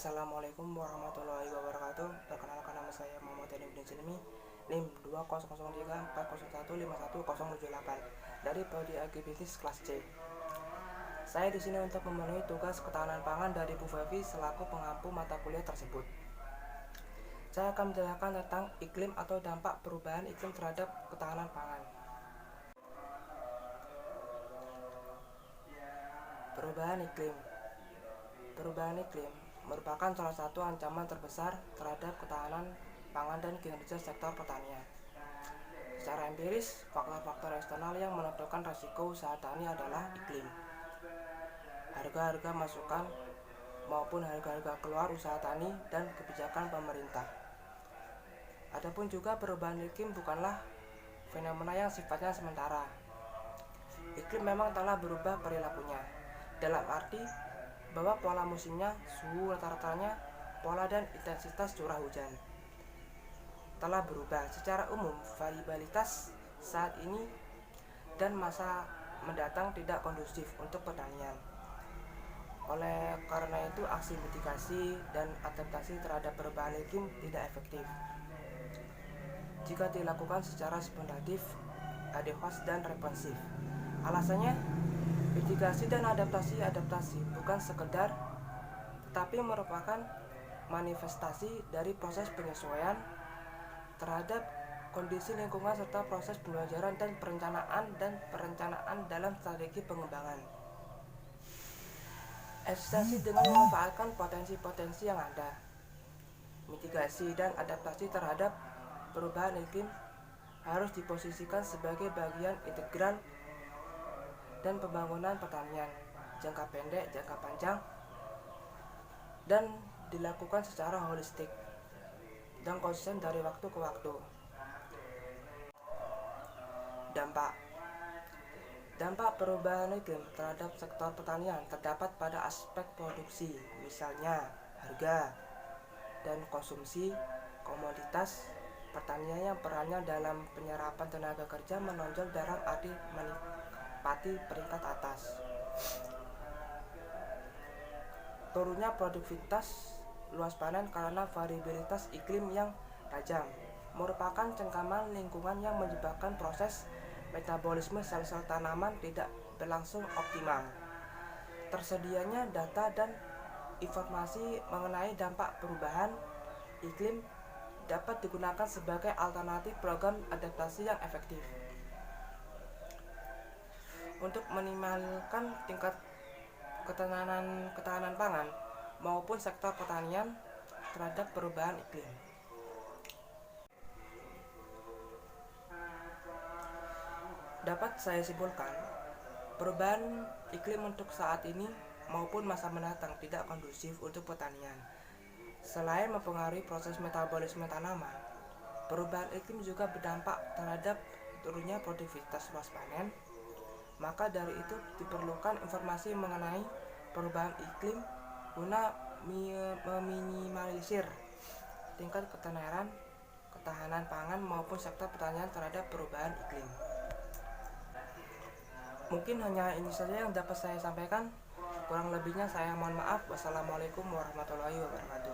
Assalamualaikum warahmatullahi wabarakatuh. Perkenalkan, nama saya Muhammad Edi Silmi, NIM 20034015178 dari Prodi Agribisnis kelas C. Saya di sini untuk memenuhi tugas ketahanan pangan dari Bu Fevi selaku pengampu mata kuliah tersebut. Saya akan menjelaskan tentang iklim atau dampak perubahan iklim terhadap ketahanan pangan. Perubahan iklim merupakan salah satu ancaman terbesar terhadap ketahanan pangan dan kinerja sektor pertanian. Secara empiris, faktor-faktor eksternal yang menentukan risiko usaha tani adalah iklim, harga-harga masukan maupun harga-harga keluar usaha tani, dan kebijakan pemerintah. Adapun juga perubahan iklim bukanlah fenomena yang sifatnya sementara. Iklim memang telah berubah perilakunya, dalam arti bahwa pola musimnya, suhu rata-ratanya, pola dan intensitas curah hujan telah berubah. Secara umum, variabilitas saat ini dan masa mendatang tidak kondusif untuk pertanian. Oleh karena itu, aksi mitigasi dan adaptasi terhadap perubahan iklim tidak efektif jika dilakukan secara spontatif, adekuat, dan responsif. Alasannya, mitigasi dan adaptasi bukan sekedar, tetapi merupakan manifestasi dari proses penyesuaian terhadap kondisi lingkungan serta proses pembelajaran dan perencanaan dalam strategi pengembangan. Eksistensi dengan memanfaatkan potensi-potensi yang ada. Mitigasi dan adaptasi terhadap perubahan iklim harus diposisikan sebagai bagian integral dan pembangunan pertanian jangka pendek, jangka panjang, dan dilakukan secara holistik dan konsisten dari waktu ke waktu. Dampak perubahan iklim terhadap sektor pertanian terdapat pada aspek produksi, misalnya harga dan konsumsi komoditas pertanian yang perannya dalam penyerapan tenaga kerja menonjol dalam arti menempati peringkat atas. Turunnya produktivitas luas panen karena variabilitas iklim yang tajam merupakan cengkaman lingkungan yang menyebabkan proses metabolisme sel-sel tanaman tidak berlangsung optimal. Tersedianya data dan informasi mengenai dampak perubahan iklim dapat digunakan sebagai alternatif program adaptasi yang efektif untuk meminimalkan tingkat ketahanan pangan maupun sektor pertanian terhadap perubahan iklim. Dapat saya simpulkan, perubahan iklim untuk saat ini maupun masa mendatang tidak kondusif untuk pertanian. Selain mempengaruhi proses metabolisme tanaman, perubahan iklim juga berdampak terhadap turunnya produktivitas luas panen. Maka dari itu diperlukan informasi mengenai perubahan iklim guna meminimalisir tingkat ketahanan pangan maupun sektor pertanian terhadap perubahan iklim. Mungkin hanya ini saja yang dapat saya sampaikan. Kurang lebihnya saya mohon maaf. Wassalamualaikum warahmatullahi wabarakatuh.